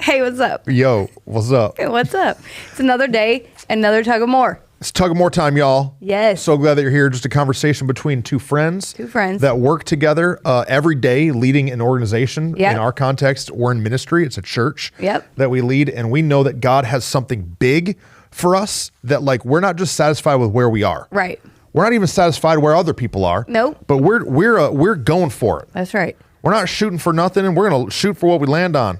Hey, what's up? Yo, what's up? What's up? It's another day, another tug of more. It's tug of more time, y'all. Yes. So glad that you're here. Just a conversation between two friends. That work together every day leading an organization. Yep. In our context, we're in ministry. It's a church that we lead. And we know that God has something big for us that like we're not just satisfied with where we are. Right. We're not even satisfied where other people are. Nope. But we're going for it. That's right. We're not shooting for nothing, and we're going to shoot for what we land on.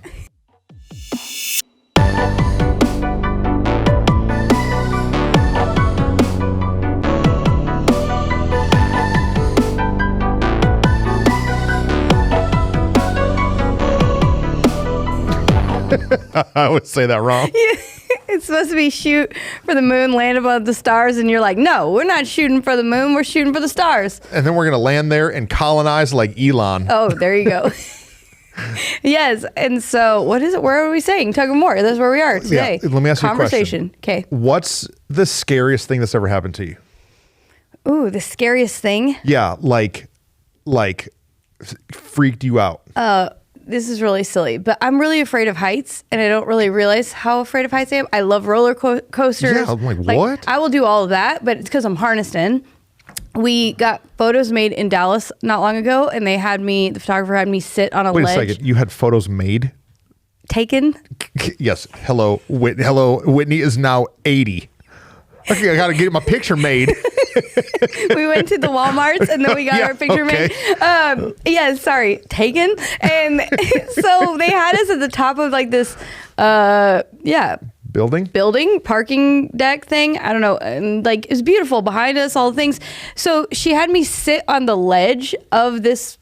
I would say that wrong. It's supposed to be shoot for the moon, land above the stars, and you're like, no, we're not shooting for the moon, we're shooting for the stars. And then we're going to land there and colonize like Elon. Oh, there you go. Yes, and so what is it? Where are we saying? Tug of more. That's where we are today. Yeah, let me ask you a question. Okay. What's the scariest thing that's ever happened to you? Ooh, the scariest thing? Yeah, like freaked you out. This is really silly, but I'm really afraid of heights, and I don't really realize how afraid of heights I am. I love roller coasters. Yeah, I'm like, what? I will do all of that, but it's because I'm harnessed in. We got photos made in Dallas not long ago, and the photographer had me sit on a ledge. Wait a second, you had photos made? Taken? Yes. Hello, Whitney is now 80. Okay, I got to get my picture made. We went to the Walmarts and then we got our picture made. Taken. And so they had us at the top of like this, building, parking deck thing. I don't know. And like, it's beautiful behind us, all the things. So she had me sit on the ledge of this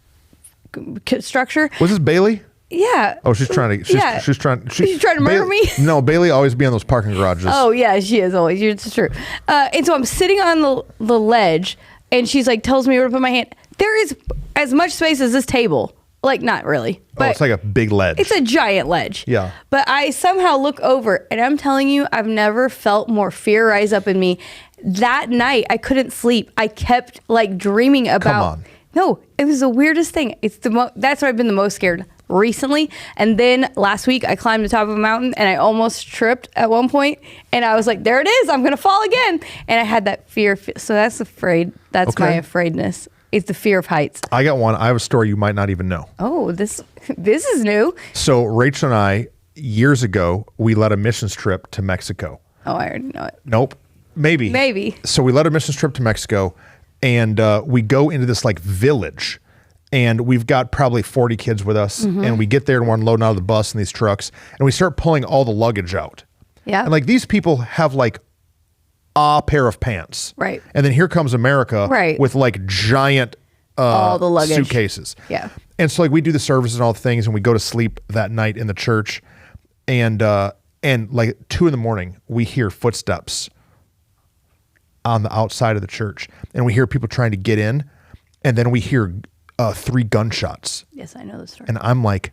structure. Was this Bailey? Yeah. Oh, she's trying to murder me? No, Bailey always be on those parking garages. Oh, yeah, she is always. It's true. And so I'm sitting on the ledge, and she's like, tells me where to put my hand. There is as much space as this table. Like, not really. But it's like a big ledge. It's a giant ledge. Yeah. But I somehow look over, and I'm telling you, I've never felt more fear rise up in me. That night, I couldn't sleep. I kept, like, dreaming about... Come on. No, it was the weirdest thing. It's that's where I've been the most scared recently. And then last week I climbed the top of a mountain and I almost tripped at one point, and I was like, there it is, I'm gonna fall again. And I had that fear. So that's my afraidness. It's the fear of heights. I got one. I have a story you might not even know. Oh, this is new. So Rachel and I, years ago, we led a missions trip to Mexico. Oh, I already know it. Nope. Maybe. So we led a missions trip to Mexico, and we go into this like village, and we've got probably 40 kids with us. Mm-hmm. And we get there and we're unloading out of the bus in these trucks, and we start pulling all the luggage out. Yeah. And like these people have like a pair of pants. Right. And then here comes America with like giant all the luggage. Suitcases. Yeah. And so like we do the services and all the things, and we go to sleep that night in the church, and like 2 a.m, we hear footsteps on the outside of the church, and we hear people trying to get in, and then we hear 3 gunshots. Yes, I know the story. And I'm like,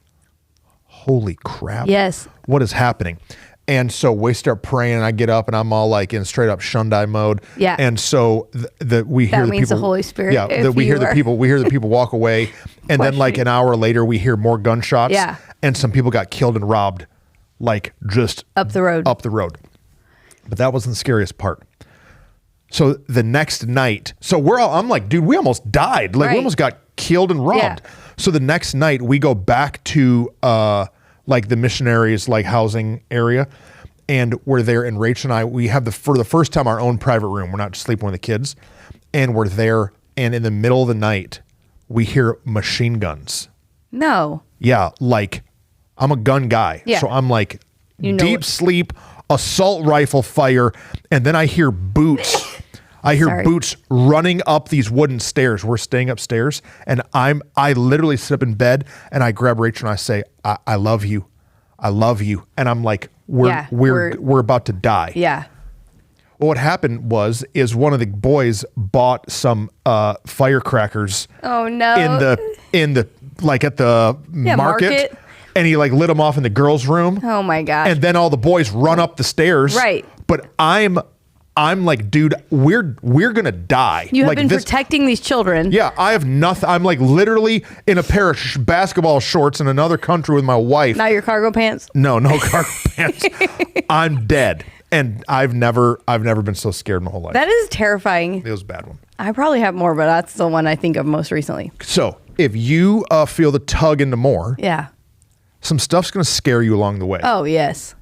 holy crap. Yes. What is happening? And so we start praying, and I get up, and I'm all like in straight up shundai mode. Yeah. And so we hear the people. The Holy Spirit. Yeah. We hear the people walk away, and then like an hour later, we hear more gunshots. Yeah. And some people got killed and robbed, like just up the road. But that wasn't the scariest part. So the next night, I'm like, dude, we almost died. Like we almost got killed and robbed. Yeah. So the next night we go back to like the missionaries like housing area, and we're there, and Rachel and I, we have for the first time our own private room. We're not just sleeping with the kids, and we're there, and in the middle of the night we hear machine guns. No. Yeah, like I'm a gun guy. Yeah. So I'm like deep sleep, assault rifle fire, and then I hear boots. I hear boots running up these wooden stairs. We're staying upstairs, and I literally sit up in bed, and I grab Rachel and I say, I love you. I love you. And I'm like, we're about to die. Yeah. Well, what happened is one of the boys bought some firecrackers. Oh no. in the like at the market. And he like lit them off in the girls' room. Oh my gosh. And then all the boys run up the stairs. Right. But I'm I'm like, dude, we're gonna die. You have like been protecting these children. Yeah, I have nothing. I'm like literally in a pair of basketball shorts in another country with my wife. Not your cargo pants? No cargo pants. I'm dead. And I've never been so scared in my whole life. That is terrifying. It was a bad one. I probably have more, but that's the one I think of most recently. So if you feel the tug into more, yeah, some stuff's going to scare you along the way. Oh, yes.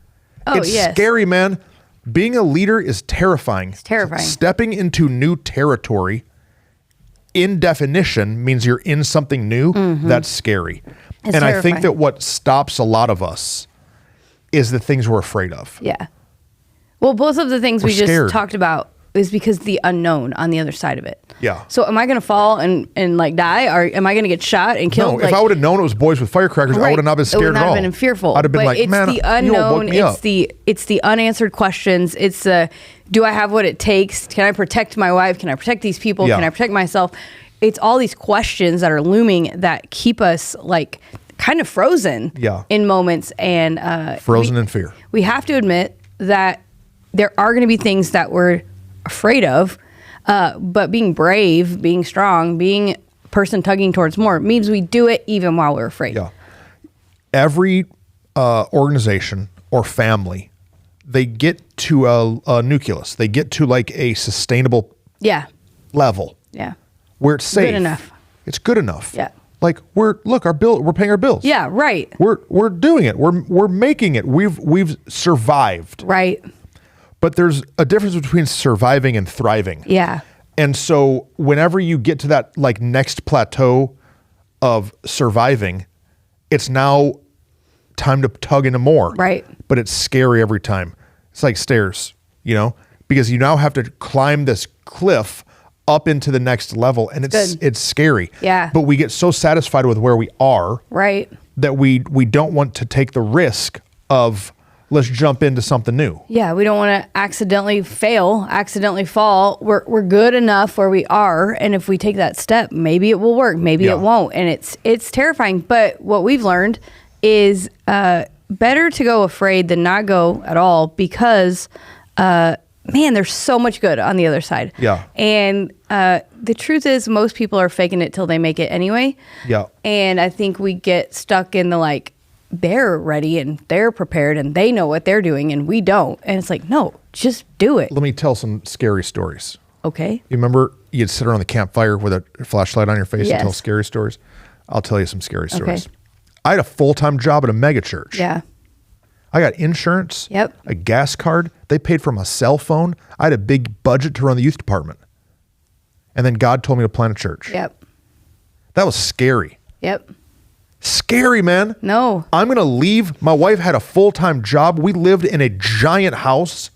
It's scary, man. Being a leader is terrifying. It's terrifying. Stepping into new territory, in definition, means you're in something new. That's scary. It's and terrifying. I think that what stops a lot of us is the things we're afraid of. Yeah. Well, both of the things We're we just scared. talked about is because the unknown on the other side of it. Yeah. So am I going to fall and like die, or am I going to get shot and killed? No, if I would have known it was boys with firecrackers, I would have not been scared it would at not all. have been fearful. I'd have been but like, it's man, the unknown. It's the unanswered questions. It's the, do I have what it takes? Can I protect my wife? Can I protect these people? Yeah. Can I protect myself? It's all these questions that are looming that keep us like kind of frozen in moments, and frozen in fear. We have to admit that there are going to be things that we're afraid of, but being brave, being strong, being a person tugging towards more means we do it even while we're afraid. Yeah. Every organization or family, they get to a nucleus. They get to like a sustainable level. Yeah. Where it's safe. Good enough. It's good enough. Yeah. Like we're paying our bills. Yeah, right. We're doing it. We're making it. We've survived. Right. But there's a difference between surviving and thriving. Yeah. And so whenever you get to that like next plateau of surviving, it's now time to tug into more. Right. But it's scary every time. It's like stairs, because you now have to climb this cliff up into the next level, and it's scary. Yeah. But we get so satisfied with where we are, right, that we don't want to take the risk of let's jump into something new. Yeah, we don't want to accidentally fail, accidentally fall. We're good enough where we are, and if we take that step, maybe it will work, maybe it won't, and it's terrifying. But what we've learned is better to go afraid than not go at all, because man, there's so much good on the other side. Yeah. And the truth is, most people are faking it till they make it anyway. Yeah. And I think we get stuck in the like, they're ready and they're prepared and they know what they're doing and we don't. And it's like, no, just do it. Let me tell some scary stories. Okay. You remember you'd sit around the campfire with a flashlight on your face and tell scary stories? I'll tell you some scary stories. Okay. I had a full-time job at a mega church. Yeah. I got insurance, a gas card. They paid for my cell phone. I had a big budget to run the youth department. And then God told me to plant a church. Yep. That was scary. Yep. Scary, man. No. I'm going to leave. My wife had a full-time job. We lived in a giant house.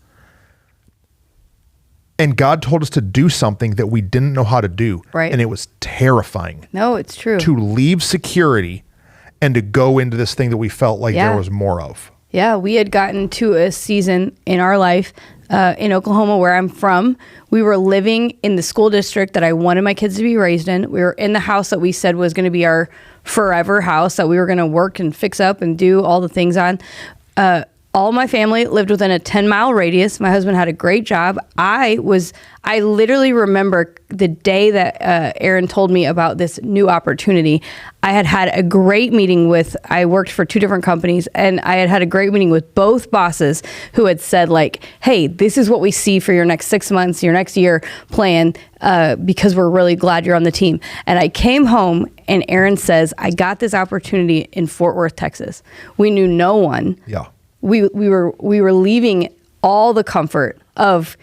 And God told us to do something that we didn't know how to do. Right. And it was terrifying. No, it's true. To leave security and to go into this thing that we felt like there was more of. Yeah, we had gotten to a season in our life in Oklahoma, where I'm from. We were living in the school district that I wanted my kids to be raised in. We were in the house that we said was going to be our forever house that we were going to work and fix up and do all the things on. All my family lived within a 10-mile radius. My husband had a great job. I literally remember the day that Aaron told me about this new opportunity. I had a great meeting I worked for 2 different companies, and I had a great meeting with both bosses who had said like, hey, this is what we see for your next 6 months, your next year plan, because we're really glad you're on the team. And I came home and Aaron says, I got this opportunity in Fort Worth, Texas. We knew no one. Yeah. We were leaving all the comfort of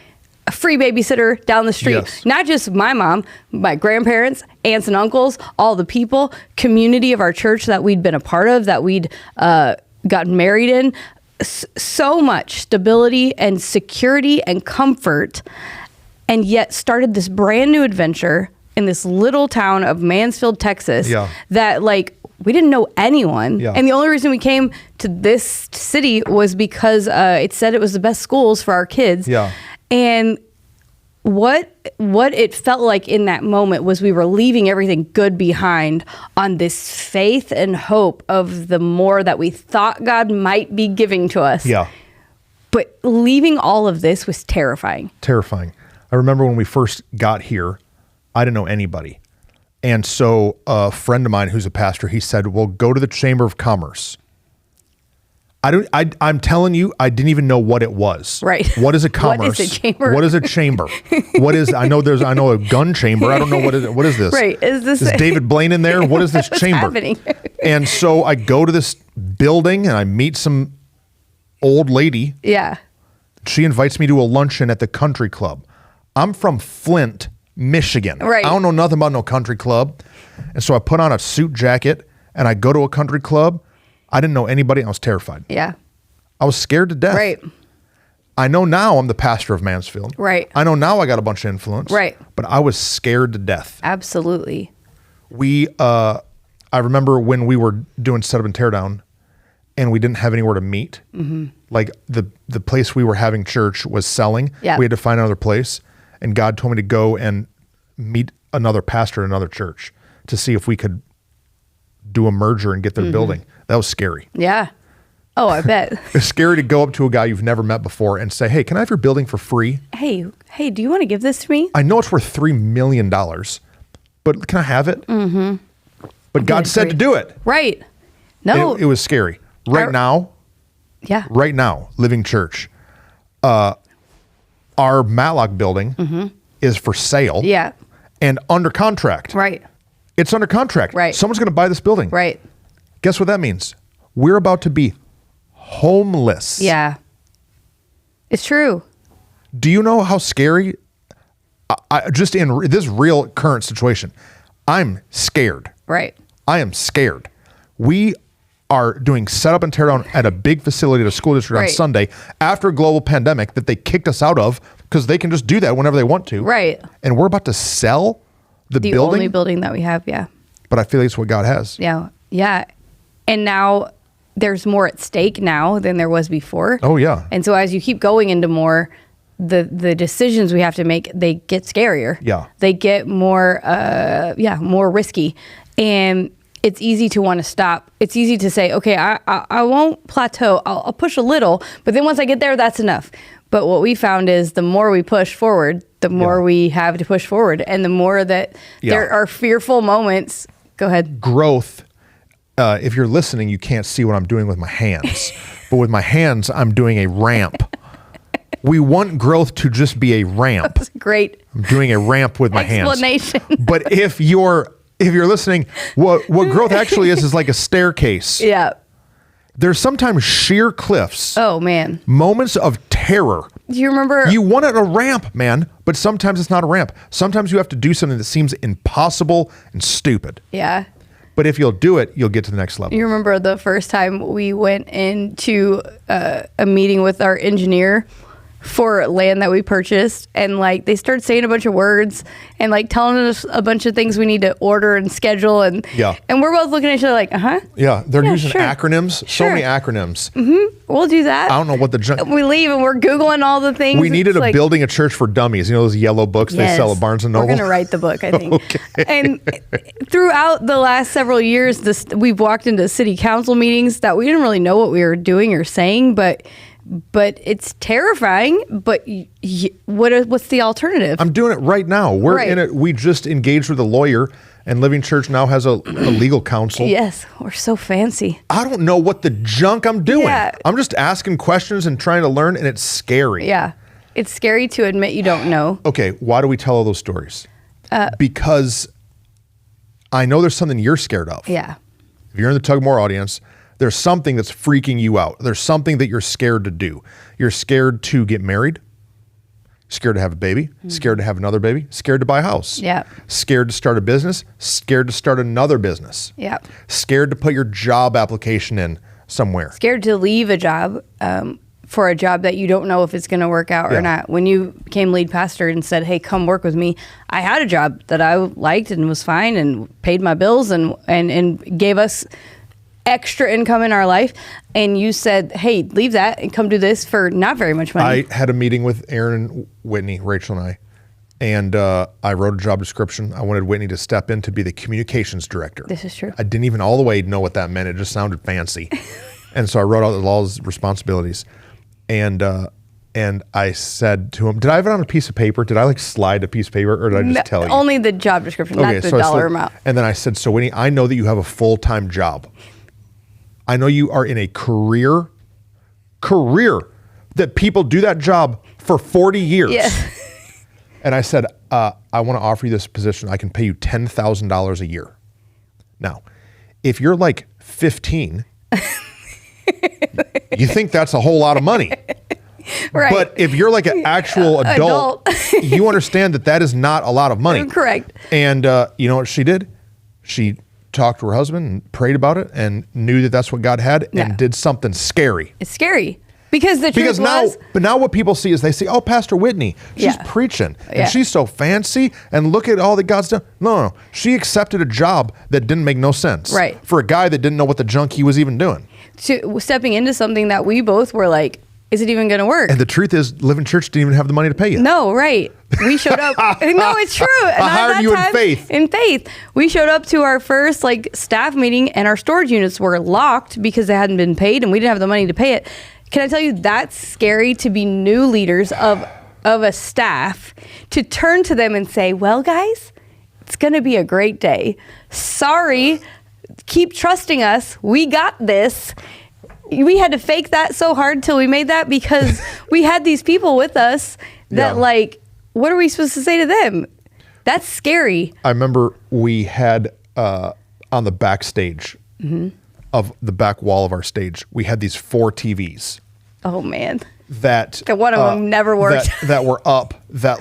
a free babysitter down the street. Yes. Not just my mom, my grandparents, aunts and uncles, all the people, community of our church that we'd been a part of, that we'd gotten married in. So much stability and security and comfort, and yet started this brand new adventure in this little town of Mansfield, Texas, that like, we didn't know anyone. Yeah. And the only reason we came to this city was because it said it was the best schools for our kids. Yeah. And what it felt like in that moment was we were leaving everything good behind on this faith and hope of the more that we thought God might be giving to us. Yeah. But leaving all of this was terrifying. Terrifying. I remember when we first got here, I didn't know anybody. And so a friend of mine who's a pastor, he said, well, go to the Chamber of Commerce. I'm telling you, I didn't even know what it was. Right. What is a commerce? What is a chamber? What is a chamber? I know a gun chamber. I don't know what is this. Right. Is David Blaine in there? What is this chamber? Happening? And so I go to this building and I meet some old lady. Yeah. She invites me to a luncheon at the country club. I'm from Flint, Michigan. Right. I don't know nothing about no country club. And so I put on a suit jacket and I go to a country club. I didn't know anybody. I was terrified. Yeah. I was scared to death. Right. I know now I'm the pastor of Mansfield. Right. I know now I got a bunch of influence. Right. But I was scared to death. Absolutely. I remember when we were doing setup and teardown and we didn't have anywhere to meet. Mm-hmm. Like the place we were having church was selling. Yeah. We had to find another place. And God told me to go and meet another pastor in another church to see if we could do a merger and get their building. That was scary. Yeah. Oh, I bet. It's scary to go up to a guy you've never met before and say, hey, can I have your building for free? Hey, do you want to give this to me? I know it's worth $3 million, but can I have it? Mm-hmm. But God said to do it. Right. No. It was scary. Right now, Living Church, our Matlock building is for sale. Yeah. And under contract. Right. It's under contract. Right. Someone's going to buy this building. Right. Guess what that means? We're about to be homeless. Yeah. It's true. Do you know how scary? Just in this real current situation, I'm scared. Right. I am scared. We are doing setup and teardown at a big facility at a school district on Sunday after a global pandemic that they kicked us out of because they can just do that whenever they want to. Right. And we're about to sell the building. The only building that we have, yeah. But I feel like it's what God has. Yeah. Yeah. And now there's more at stake now than there was before. Oh, yeah. And so as you keep going into more, the decisions we have to make, they get scarier. Yeah. They get more, more risky. And it's easy to want to stop. It's easy to say, okay, I won't plateau. I'll push a little, but then once I get there, that's enough. But what we found is the more we push forward, the more we have to push forward. And the more that there are fearful moments. Go ahead. Growth. If you're listening, you can't see what I'm doing with my hands. But with my hands, I'm doing a ramp. We want growth to just be a ramp. That's great. I'm doing a ramp with my explanation. hands. But if you're listening, what growth actually is like a staircase. Yeah. There's sometimes sheer cliffs. Oh, man. Moments of terror. Do you remember? You want it a ramp, man, but sometimes it's not a ramp. Sometimes you have to do something that seems impossible and stupid. Yeah. But if you'll do it, you'll get to the next level. You remember the first time we went into a meeting with our engineer for land that we purchased, and like they started saying a bunch of words and like telling us a bunch of things we need to order and schedule, and we're both looking at each other like, they're using sure. acronyms. So many acronyms. We'll do that. I don't know what we leave and we're Googling all the things. We needed building a church for dummies. You know those yellow books they sell at Barnes and Noble? We're gonna write the book, I think. Okay. And throughout the last several years, we've walked into city council meetings that we didn't really know what we were doing or saying, but it's terrifying. But what's the alternative? I'm doing it right now. We're in it. We just engaged with a lawyer, and Living Church now has a legal counsel. Yes, we're so fancy. I don't know what the junk I'm doing. Yeah. I'm just asking questions and trying to learn, and it's scary. Yeah, it's scary to admit you don't know. Okay, why do we tell all those stories? Because I know there's something you're scared of. Yeah. If you're in the Tug More audience, there's something that's freaking you out. There's something that you're scared to do. You're scared to get married, scared to have a baby, scared to have another baby, scared to buy a house. Yeah. Scared to start a business, scared to start another business. Yeah. Scared to put your job application in somewhere. Scared to leave a job for a job that you don't know if it's going to work out or not. When you became lead pastor and said, hey, come work with me, I had a job that I liked and was fine and paid my bills and gave us extra income in our life, and you said, hey, leave that and come do this for not very much money. I had a meeting with Aaron and Whitney, Rachel and I, and I wrote a job description. I wanted Whitney to step in to be the communications director. This is true. I didn't even all the way know what that meant. It just sounded fancy. And so I wrote out all his responsibilities. And I said to him, did I have it on a piece of paper? Did I like slide a piece of paper, or did I just tell you? Only the job description, not the dollar amount. And then I said, so Whitney, I know that you have a full-time job. I know you are in a career that people do that job for 40 years. Yeah. And I said, I want to offer you this position. I can pay you $10,000 a year. Now, if you're like 15, you think that's a whole lot of money. Right. But if you're like an actual adult, you understand that that is not a lot of money. Correct. And you know what she did? She talked to her husband and prayed about it and knew that that's what God had and did something scary. It's scary. Because the truth was... But now what people see is they say, oh, Pastor Whitney, she's preaching and she's so fancy and look at all that God's done. No. She accepted a job that didn't make no sense. Right. For a guy that didn't know what the junk he was even doing. Stepping into something that we both were like, is it even going to work? And the truth is, Living Church didn't even have the money to pay you. No, right. We showed up. No, it's true. And I hired you in faith. In faith. We showed up to our first staff meeting and our storage units were locked because they hadn't been paid and we didn't have the money to pay it. Can I tell you, that's scary to be new leaders of a staff, to turn to them and say, well, guys, it's going to be a great day. Sorry, keep trusting us. We got this. We had to fake that so hard till we made that because we had these people with us that what are we supposed to say to them? That's scary. I remember we had on the backstage of the back wall of our stage, we had these 4 TVs. Oh man. That one of them never worked. That were up, that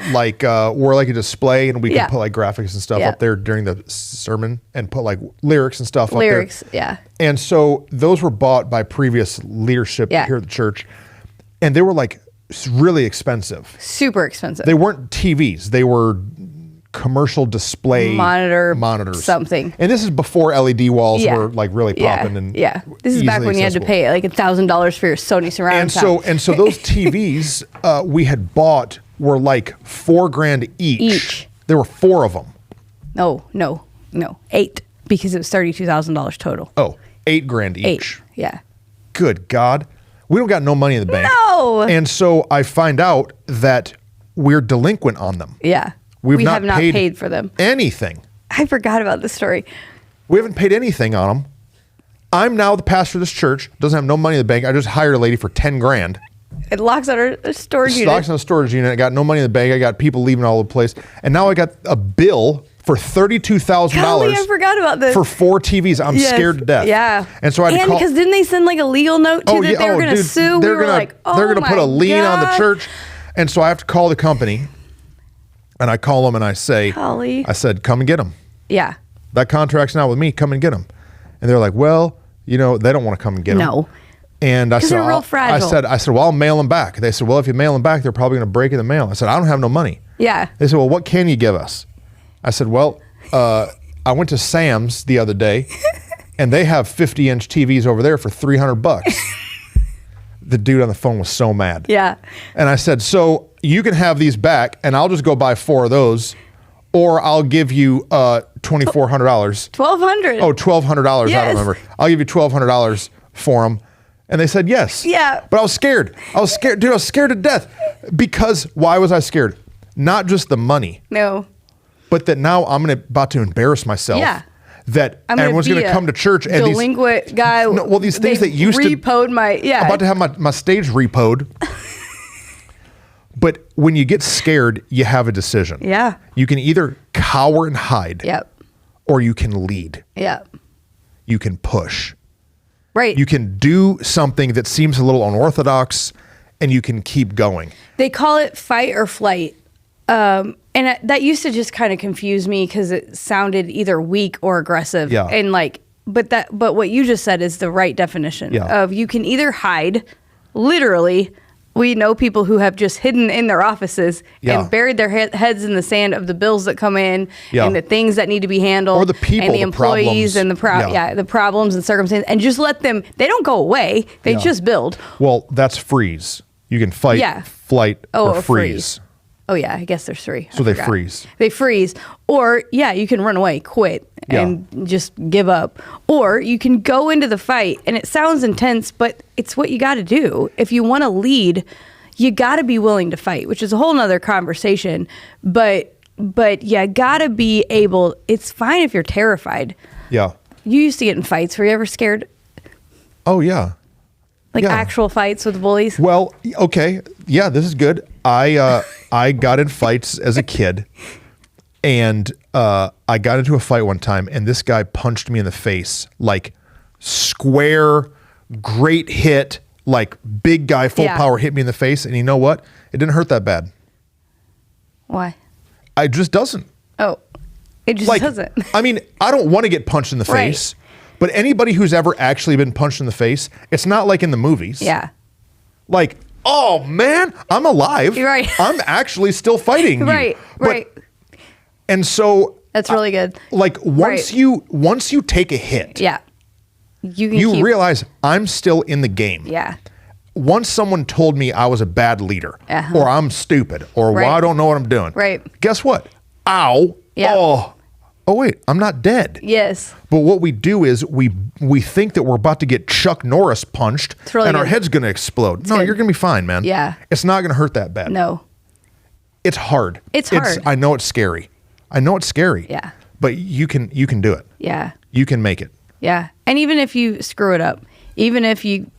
were like a display, and we could put like graphics and stuff up there during the sermon and put like lyrics and stuff up there. Yeah. And so those were bought by previous leadership here at the church, and they were like really expensive. Super expensive. They weren't TVs. They were commercial display monitors. Something. And this is before LED walls were like really popping. And this is back when you had to pay like $1,000 for your Sony surround sound. And so those TVs we had bought were like $4,000 each. There were 4 of them. No, 8, because it was $32,000 total. Oh, $8,000 each. 8, yeah. Good God. We don't got no money in the bank. No. And so I find out that we're delinquent on them. Yeah. We have not paid for them. Anything. I forgot about this story. We haven't paid anything on them. I'm now the pastor of this church. Doesn't have no money in the bank. I just hired a lady for $10,000. It locks on our storage unit. Locks on a storage unit. I got no money in the bank. I got people leaving all over the place. And now I got a bill for $32,000. I forgot about this. For 4 TVs. I'm scared to death. Yeah. And so I had to call. Because didn't they send like a legal note to that they were going to sue? They're going to put a lien on the church. And so I have to call the company. And I call them and I say, I said, come and get them. Yeah. That contract's not with me. Come and get them. And they're like, well, they don't want to come and get them. No. And I said, they're real fragile. I said, well, I'll mail them back. They said, well, if you mail them back, they're probably going to break in the mail. I said, I don't have no money. Yeah. They said, well, what can you give us? I said, well, I went to Sam's the other day and they have 50-inch TVs over there for $300. The dude on the phone was so mad. Yeah. And I said, so you can have these back and I'll just go buy 4 of those, or I'll give you $2,400. $1,200. Oh, $1,200. Yes. I don't remember. I'll give you $1,200 for them. And they said yes. Yeah. But I was scared. Dude, I was scared to death. Because why was I scared? Not just the money. No. But that now I'm about to embarrass myself. Yeah. That everyone's going to come to church and delinquent guy. Well, these things that used to repoed about to have my stage repoed. But when you get scared, you have a decision. Yeah. You can either cower and hide. Yep. Or you can lead. Yep. You can push. Right. You can do something that seems a little unorthodox, and you can keep going. They call it fight or flight. And that used to just kind of confuse me because it sounded either weak or aggressive. Yeah. And but what you just said is the right definition of you can either hide, literally. We know people who have just hidden in their offices and buried their heads in the sand of the bills that come in and the things that need to be handled, or the people, and the employees, problems. And the problems and circumstances, and just let them. They don't go away; they just build. Well, that's freeze. You can fight, flight, or freeze. Oh, yeah. I guess there's 3. So they freeze. They freeze. Or, yeah, you can run away, quit, and just give up. Or you can go into the fight, and it sounds intense, but it's what you got to do. If you want to lead, you got to be willing to fight, which is a whole nother conversation. But you got to be able, it's fine if you're terrified. Yeah. You used to get in fights. Were you ever scared? Oh, yeah. Like actual fights with bullies? Well, okay. Yeah, this is good. I got in fights as a kid, and I got into a fight one time, and this guy punched me in the face, like square, great hit, like big guy, full power hit me in the face. And you know what? It didn't hurt that bad. Why? It just doesn't. Oh, it just doesn't. I mean, I don't want to get punched in the face. But anybody who's ever actually been punched in the face, it's not like in the movies. Yeah. Like, oh man, I'm alive. Right. I'm actually still fighting you. Right. And so that's really good. Like once you take a hit, you realize I'm still in the game. Yeah. Once someone told me I was a bad leader, or I'm stupid, or well, I don't know what I'm doing. Right. Guess what? Ow. Yeah. Oh wait, I'm not dead. Yes. But what we do is we think that we're about to get Chuck Norris punched and our head's going to explode. No, you're going to be fine, man. Yeah. It's not going to hurt that bad. No. It's hard. It's hard. I know it's scary. Yeah. But you can do it. Yeah. You can make it. Yeah. And even if you screw it up, even if you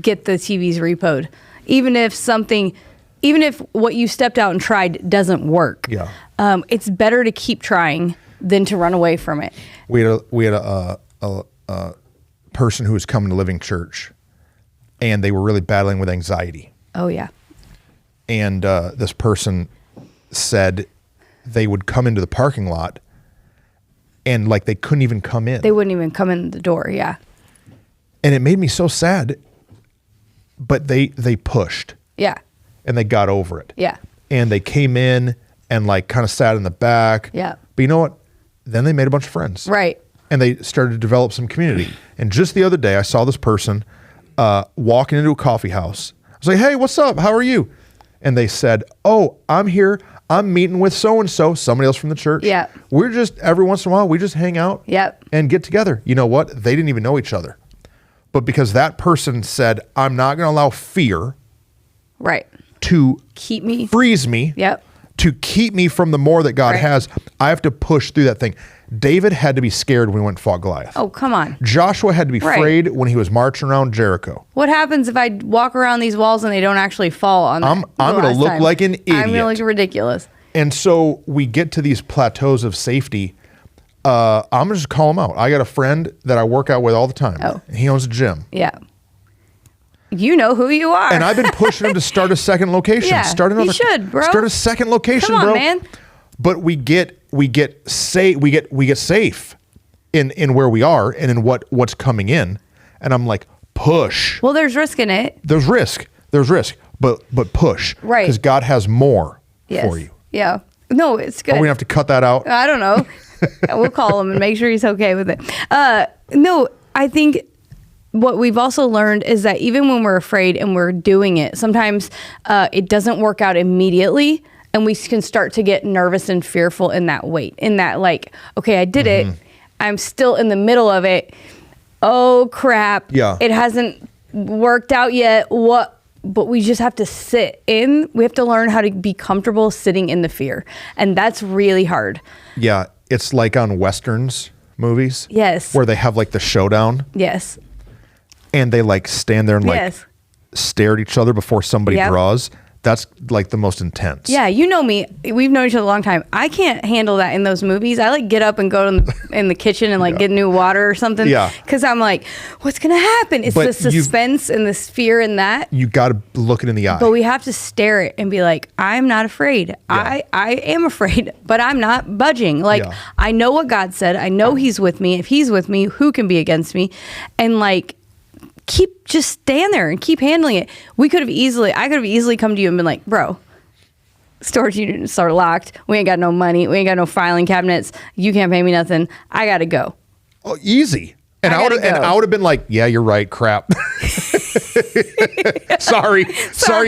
get the TVs repoed, even if what you stepped out and tried doesn't work. Yeah. It's better to keep trying than to run away from it. We had a person who was coming to Living Church, and they were really battling with anxiety. Oh yeah. And this person said they would come into the parking lot, and like they couldn't even come in. They wouldn't even come in the door. Yeah. And it made me so sad. But they pushed. Yeah. And they got over it. Yeah. And they came in and like kind of sat in the back. Yeah. But you know what? Then they made a bunch of friends. Right. And they started to develop some community. And just the other day, I saw this person walking into a coffee house. I was like, hey, what's up? How are you? And they said, oh, I'm here. I'm meeting with so-and-so, somebody else from the church. Yeah. We're just, every once in a while, we just hang out and get together. You know what? They didn't even know each other. But because that person said, I'm not going to allow fear to keep me, freeze me, to keep me from the more that God has, I have to push through that thing. David had to be scared when he went and fought Goliath. Oh, come on. Joshua had to be afraid when he was marching around Jericho. What happens if I walk around these walls and they don't actually fall on them? I'm going to look like an idiot. I'm going to look ridiculous. And so we get to these plateaus of safety. I'm going to just call him out. I got a friend that I work out with all the time. Oh. He owns a gym. Yeah. You know who you are. And I've been pushing him to start a second location. Yeah, start another. You should, bro. Start a second location, Come on, bro. man. But we get safe in where we are and in what's coming in. And I'm like, push. Well, there's risk in it. There's risk, but push. Right. Because God has more for you. Yeah. No, it's good. Are we gonna have to cut that out? I don't know. We'll call him and make sure he's okay with it. No, I think what we've also learned is that even when we're afraid and we're doing it, sometimes it doesn't work out immediately, and we can start to get nervous and fearful in that wait, in that like, okay, I did it. I'm still in the middle of it. Oh crap. Yeah. It hasn't worked out yet. What? But we just have to sit in. We have to learn how to be comfortable sitting in the fear. And that's really hard. Yeah. It's like on Westerns movies. Yes. Where they have like the showdown. Yes. And they like stand there and like stare at each other before somebody draws. That's like the most intense. Yeah, you know me. We've known each other a long time. I can't handle that in those movies. I like get up and go in the kitchen and like get new water or something. Yeah. Because I'm like, what's going to happen? It's the suspense and this fear in that. You got to look it in the eye. But we have to stare it and be like, I'm not afraid. Yeah. I am afraid, but I'm not budging. Like, I know what God said. I know he's with me. If he's with me, who can be against me? And like, just stand there and keep handling it. I could have easily come to you and been like, bro, storage units are locked. We ain't got no money. We ain't got no filing cabinets. You can't pay me nothing. I got to go. Oh, easy. And I would have been like, yeah, you're right. Crap. Sorry,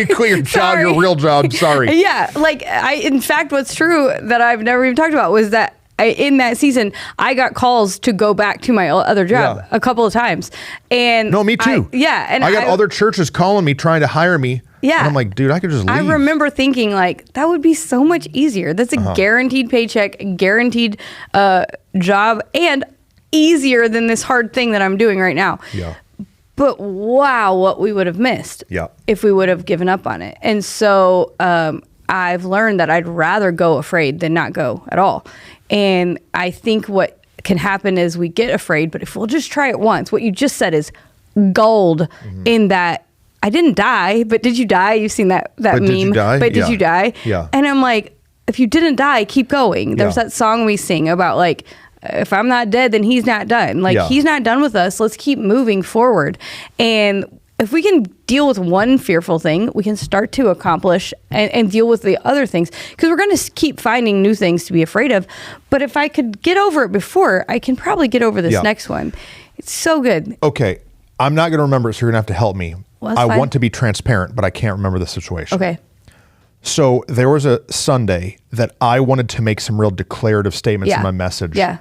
quit your job, your real job. Sorry. Yeah. Like in fact, what's true that I've never even talked about was that in that season, I got calls to go back to my other job a couple of times. And no, me too. And I got other churches calling me, trying to hire me. Yeah. And I'm like, dude, I could just leave. I remember thinking like, that would be so much easier. That's a guaranteed paycheck, guaranteed job, and easier than this hard thing that I'm doing right now. Yeah. But wow, what we would have missed if we would have given up on it. And so I've learned that I'd rather go afraid than not go at all. And I think what can happen is we get afraid, but if we'll just try it once, what you just said is gold in that I didn't die, but did you die? You've seen that meme. Did you die? But did you die? Yeah. And I'm like, if you didn't die, keep going. There's that song we sing about like, if I'm not dead, then he's not done. Like he's not done with us. Let's keep moving forward. And if we can deal with one fearful thing, we can start to accomplish and deal with the other things, because we're going to keep finding new things to be afraid of. But if I could get over it before, I can probably get over this next one. It's so good. Okay. I'm not going to remember it, so you're going to have to help me. Well, I want to be transparent, but I can't remember the situation. Okay. So there was a Sunday that I wanted to make some real declarative statements in my message. Yeah.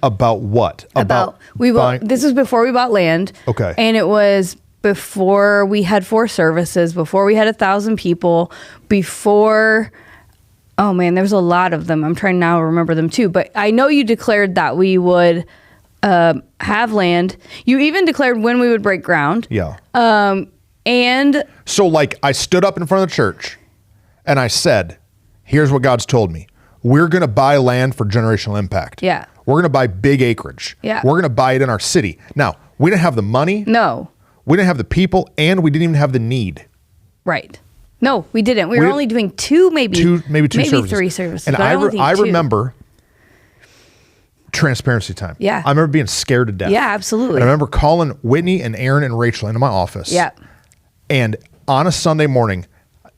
About what? This was before we bought land. Okay. And it was before we had 4 services, before we had 1,000 people, before, oh man, there's a lot of them. I'm trying now to remember them too. But I know you declared that we would have land. You even declared when we would break ground. Yeah. And so like I stood up in front of the church and I said, here's what God's told me. We're going to buy land for generational impact. Yeah. We're going to buy big acreage. Yeah. We're going to buy it in our city. Now, we didn't have the money. No. We didn't have the people, and we didn't even have the need. Right. No, we didn't. We were only doing maybe two services. 3 services. And I remember transparency time. Yeah. I remember being scared to death. Yeah, absolutely. And I remember calling Whitney and Aaron and Rachel into my office. Yeah. And on a Sunday morning,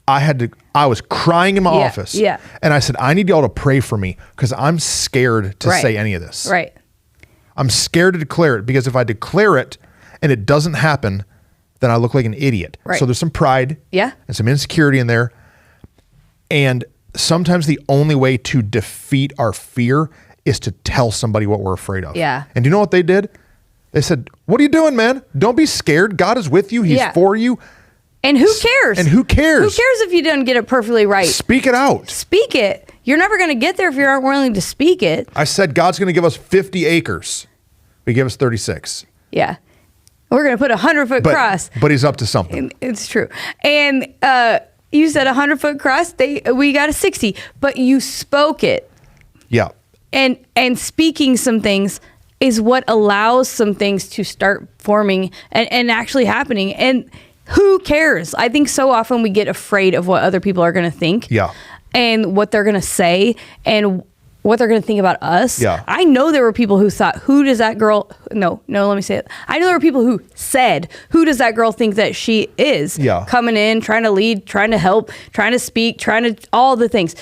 I was crying in my office. Yeah. And I said, I need y'all to pray for me because I'm scared to say any of this. Right. I'm scared to declare it because if I declare it and it doesn't happen, then I look like an idiot. Right. So there's some pride and some insecurity in there. And sometimes the only way to defeat our fear is to tell somebody what we're afraid of. Yeah. And do you know what they did? They said, what are you doing, man? Don't be scared. God is with you. He's for you. And who cares? Who cares? Who cares if you don't get it perfectly right? Speak it out. Speak it. You're never going to get there if you aren't willing to speak it. I said, God's going to give us 50 acres. He gave us 36. Yeah. We're going to put a 100-foot cross. But he's up to something. It's true. And you said 100-foot cross. We got a 60, but you spoke it. Yeah. And speaking some things is what allows some things to start forming and actually happening. And who cares? I think so often we get afraid of what other people are going to think. Yeah. And what they're going to say and what they're going to think about us. Yeah. I know there were people who thought, who does that girl, no, let me say it. I know there were people who said, who does that girl think that she is? Yeah. Coming in, trying to lead, trying to help, trying to speak, all the things.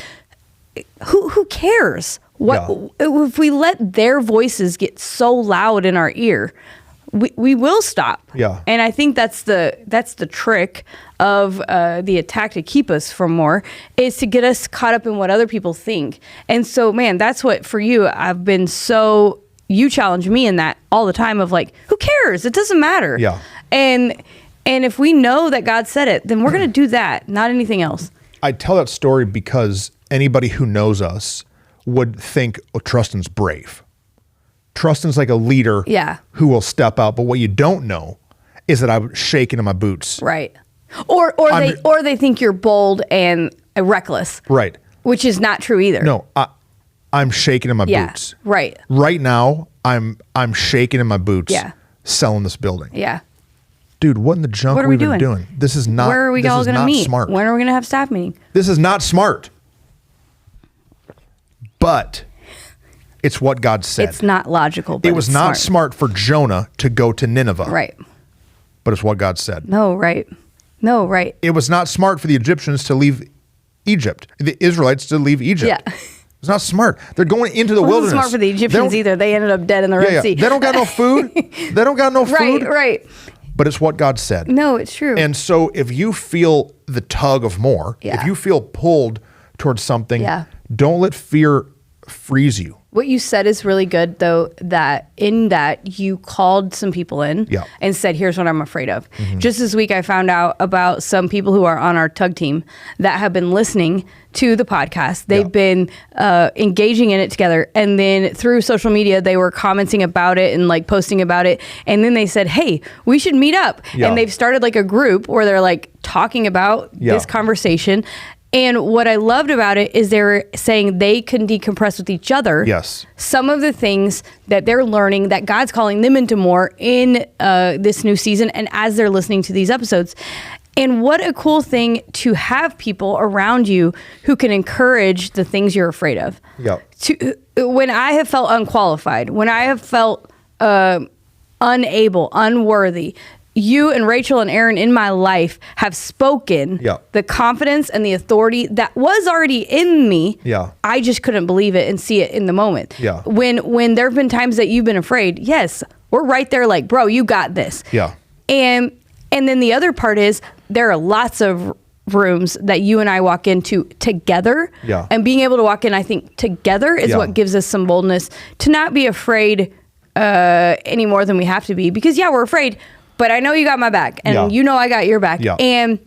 Who cares? If we let their voices get so loud in our ear, we will stop. Yeah. And I think that's the trick of the attack to keep us from more, is to get us caught up in what other people think. And so, man, that's what for you, I've been so, you challenge me in that all the time of like, who cares? It doesn't matter. Yeah. And if we know that God said it, then we're going to do that, not anything else. I tell that story because anybody who knows us would think, oh, Truston's brave. Truston's like a leader who will step out. But what you don't know is that I'm shaking in my boots. Right. Or they think you're bold and reckless. Right. Which is not true either. No, I'm shaking in my boots. Right. Right now, I'm shaking in my boots selling this building. Yeah. Dude, what in the junk are we doing? This is not smart. Where are we all going to meet? Smart. When are we going to have staff meeting? This is not smart. But it's what God said. It's not logical, but it was not smart for Jonah to go to Nineveh. Right. But it's what God said. No, right. It was not smart for the Egyptians to leave Egypt. The Israelites to leave Egypt. Yeah. It's not smart. They're going into the wilderness. It wasn't smart for the Egyptians either. They ended up dead in the Red Sea. They don't got no food. They don't got no food. Right. But it's what God said. No, it's true. And so if you feel the tug of more, if you feel pulled towards something, don't let fear freeze you. What you said is really good, though, that in that you called some people in and said, here's what I'm afraid of. Just this week, I found out about some people who are on our tug team that have been listening to the podcast. They've been engaging in it together. And then through social media, they were commenting about it and like posting about it. And then they said, hey, we should meet up. And they've started like a group where they're like talking about this conversation. And what I loved about it is they were saying they can decompress with each other. Yes. Some of the things that they're learning that God's calling them into more in this new season and as they're listening to these episodes. And what a cool thing to have people around you who can encourage the things you're afraid of. When I have felt unqualified, when I have felt unable, unworthy, you and Rachel and Aaron in my life have spoken the confidence and the authority that was already in me. I just couldn't believe it and see it in the moment. When there have been times that you've been afraid, yes, we're right there like, bro, you got this. And then the other part is there are lots of rooms that you and I walk into together. And being able to walk in, I think, together is what gives us some boldness to not be afraid any more than we have to be. Because, we're afraid, but I know you got my back, and you know I got your back. And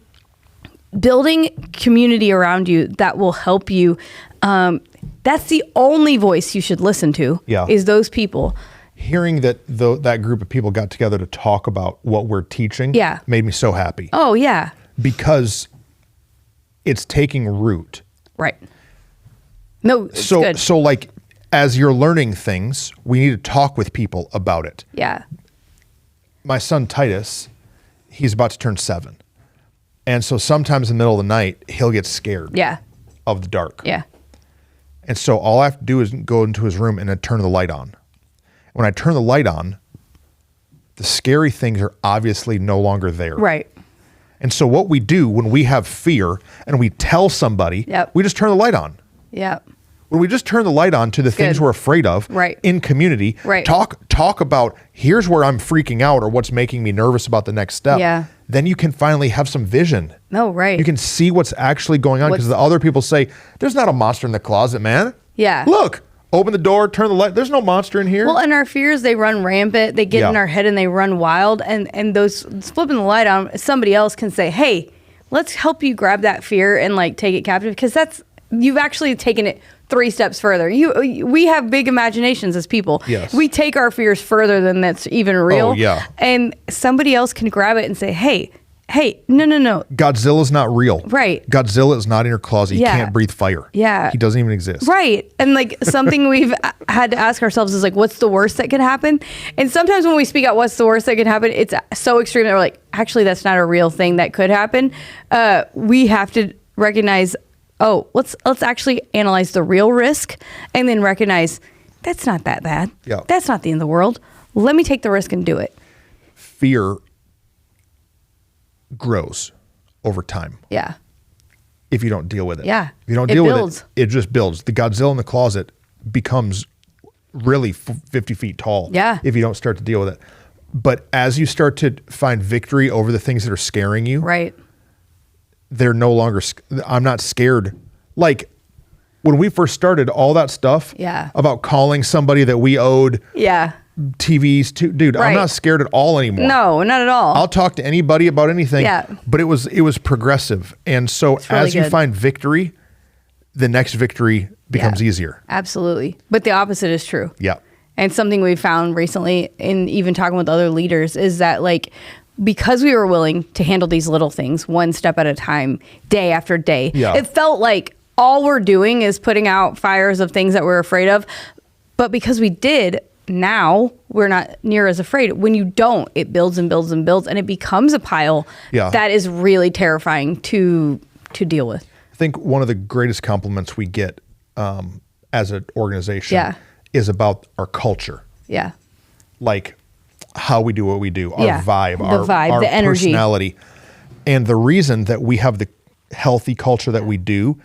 building community around you that will help you, that's the only voice you should listen to, is those people. Hearing that that group of people got together to talk about what we're teaching made me so happy. Oh, yeah. Because it's taking root. Right. No, it's good. So like, as you're learning things, we need to talk with people about it. My son Titus, he's about to turn 7. And so sometimes in the middle of the night, he'll get scared of the dark. And so all I have to do is go into his room and then turn the light on. When I turn the light on, the scary things are obviously no longer there. Right. And so what we do when we have fear and we tell somebody, we just turn the light on. When we just turn the light on to the things we're afraid of in community, talk about here's where I'm freaking out or what's making me nervous about the next step. Then you can finally have some vision. You can see what's actually going on because the other people say, there's not a monster in the closet, man. Look, open the door, turn the light. There's no monster in here. Well, and our fears, they run rampant. They get in our head and they run wild. And those flipping the light on, somebody else can say, hey, let's help you grab that fear and like take it captive because you've actually taken it 3 steps further. We have big imaginations as people. We take our fears further than that's even real. And somebody else can grab it and say, hey, no. Godzilla's not real. Godzilla is not in your closet. He can't breathe fire. He doesn't even exist. And like something we've had to ask ourselves is like, what's the worst that could happen? And sometimes when we speak out what's the worst that could happen, it's so extreme that we're like, actually, that's not a real thing that could happen. We have to recognize, let's actually analyze the real risk and then recognize that's not that bad. That's not the end of the world. Let me take the risk and do it. Fear grows over time. If you don't deal with it. If you don't deal with it, it just builds. The Godzilla in the closet becomes really 50 feet tall. If you don't start to deal with it. But as you start to find victory over the things that are scaring you. They're no longer, I'm not scared. Like when we first started all that stuff about calling somebody that we owed TVs to, dude, I'm not scared at all anymore. No, not at all. I'll talk to anybody about anything, but it was progressive. And so really as you find victory, the next victory becomes easier. Absolutely. But the opposite is true. And something we found recently in even talking with other leaders is that like, because we were willing to handle these little things one step at a time, day after day, it felt like all we're doing is putting out fires of things that we're afraid of. But because we did, now we're not near as afraid. When you don't, it builds and builds and builds, and it becomes a pile that is really terrifying to deal with. I think one of the greatest compliments we get as an organization is about our culture. Like, how we do what we do, our vibe, our the energy, personality. And the reason that we have the healthy culture that we do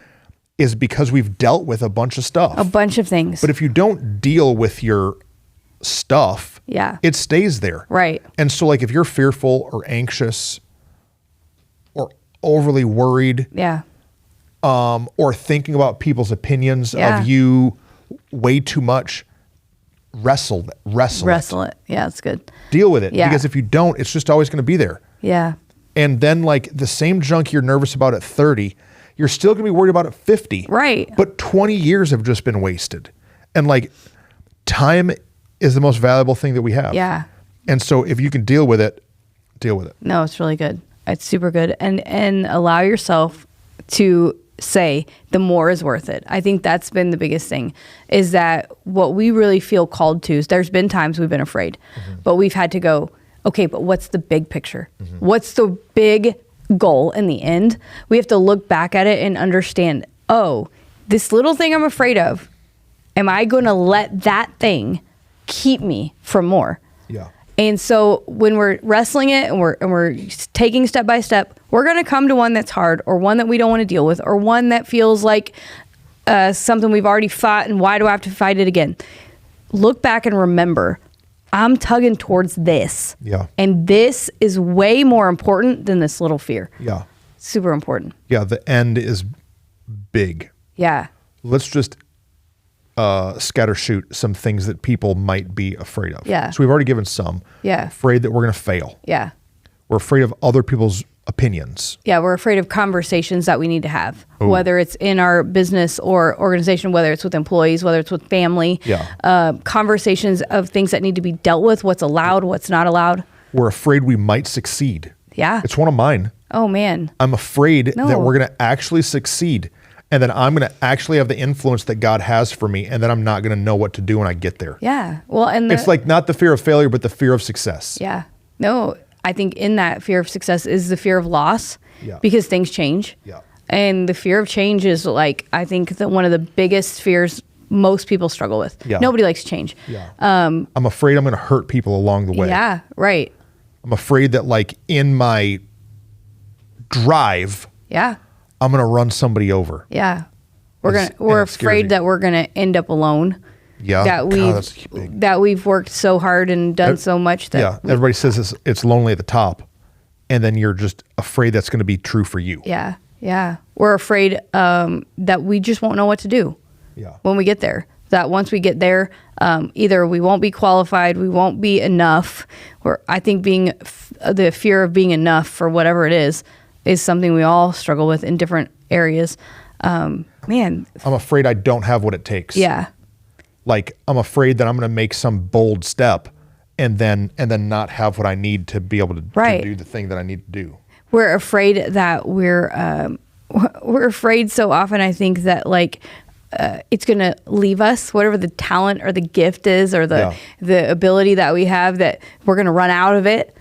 is because we've dealt with a bunch of stuff. A bunch of things. But if you don't deal with your stuff, it stays there. Right. And so like if you're fearful or anxious or overly worried, or thinking about people's opinions of you way too much, wrestle it. Yeah, it's good. Deal with it. Because if you don't, it's just always going to be there. Yeah. And then like the same junk you're nervous about at 30, you're still going to be worried about at 50. Right. But 20 years have just been wasted. And like time is the most valuable thing that we have. Yeah. And so if you can deal with it, deal with it. No, it's really good. It's super good. And allow yourself to say the more is worth it. I think that's been the biggest thing, is that what we really feel called to is, there's been times we've been afraid, but we've had to go, okay, but what's the big picture? What's the big goal in the end? We have to look back at it and understand, oh, this little thing I'm afraid of, am I going to let that thing keep me from more? Yeah. And so when we're wrestling it and we're taking step by step, we're going to come to one that's hard, or one that we don't want to deal with, or one that feels like something we've already fought, and why do I have to fight it again? Look back and remember, I'm tugging towards this. Yeah. And this is way more important than this little fear. Yeah. Super important. Yeah. The end is big. Yeah. Let's just scatter shoot some things that people might be afraid of. Yeah. So we've already given some. Yeah. Afraid that we're going to fail. Yeah. We're afraid of other people's opinions. Yeah, we're afraid of conversations that we need to have, Ooh. whether it's in our business or organization, whether it's with employees, whether it's with family. Yeah. Conversations of things that need to be dealt with, what's allowed, what's not allowed. We're afraid we might succeed. Yeah. It's one of mine. Oh, man. I'm afraid No. that we're going to actually succeed, and then I'm going to actually have the influence that God has for me, and then I'm not going to know what to do when I get there. Yeah. Well, and It's like not the fear of failure, but the fear of success. Yeah. No, I think in that fear of success is the fear of loss, because things change. Yeah. And the fear of change is, like, I think that one of the biggest fears most people struggle with. Yeah. Nobody likes change. Yeah. I'm afraid I'm going to hurt people along the way. Yeah. Right. I'm afraid that, like, in my drive, Yeah. I'm going to run somebody over. Yeah. And We're it scares afraid me. that we're going to end up alone. Yeah. That we've worked so hard and done so much that everybody says it's lonely at the top, and then you're just afraid that's going to be true for you. Yeah. Yeah. We're afraid that we just won't know what to do when we get there. That once we get there, either we won't be qualified, we won't be enough. Or I think the fear of being enough for whatever it is something we all struggle with in different areas. Man. I'm afraid I don't have what it takes. Yeah. Like, I'm afraid that I'm going to make some bold step and then not have what I need to be able to do the thing that I need to do. We're afraid that we're afraid so often, I think, that, like, it's going to leave us, whatever the talent or the gift is, or the ability that we have, that we're going to run out of it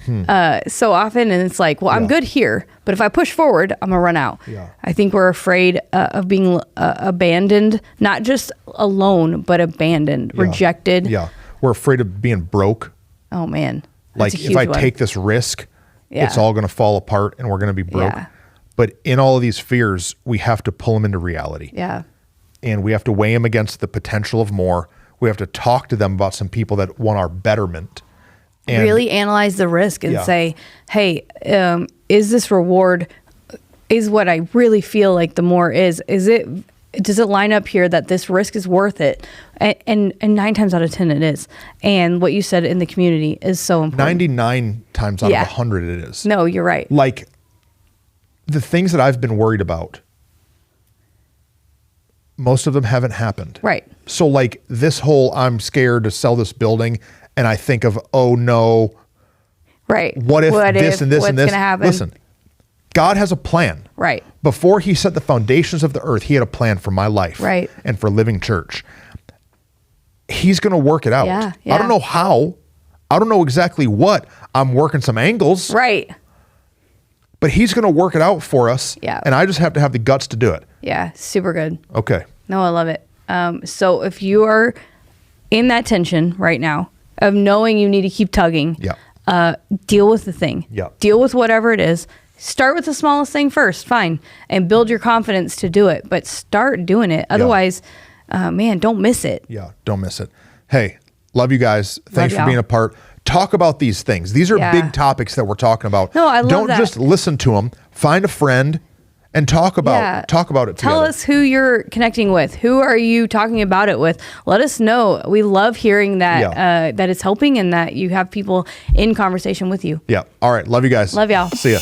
so often. And it's like, well, I'm good here, but if I push forward, I'm going to run out. Yeah. I think we're afraid of being abandoned, not just alone, but abandoned, rejected. Yeah. We're afraid of being broke. Oh, man. Like, if I take this risk, it's all going to fall apart and we're going to be broke. Yeah. But in all of these fears, we have to pull them into reality. Yeah. And we have to weigh them against the potential of more. We have to talk to them about some people that want our betterment. And really analyze the risk and say, hey, is this reward, is what I really feel like the more is it, does it line up here that this risk is worth it? And 9 times out of 10 it is. And what you said in the community is so important. 99 times out of 100 it is. No, you're right. Like, the things that I've been worried about, most of them haven't happened. Right. So, like, this whole, I'm scared to sell this building, and I think of, oh no. Right. What if this and this and this? What's gonna happen? Listen, God has a plan. Right. Before he set the foundations of the earth, he had a plan for my life. Right. And for Living Church. He's going to work it out. Yeah. I don't know how. I don't know exactly what. I'm working some angles. Right. But he's going to work it out for us. Yeah. And I just have to have the guts to do it. Yeah. Super good. Okay. No, I love it. So if you are in that tension right now of knowing you need to keep tugging, deal with the thing. Yeah. Deal with whatever it is. start with the smallest thing first, fine, and build your confidence to do it. But start doing it. Otherwise, man, don't miss it. Yeah, don't miss it. Hey, love you guys. Thanks for y'all. being a part. Talk about these things. These are big topics that we're talking about. No, I love Don't that. just listen to them. Find a friend and talk about it together. Tell us who you're connecting with. Who are you talking about it with? Let us know. We love hearing that that it's helping and that you have people in conversation with you. Yeah. All right. Love you guys. Love y'all. See ya.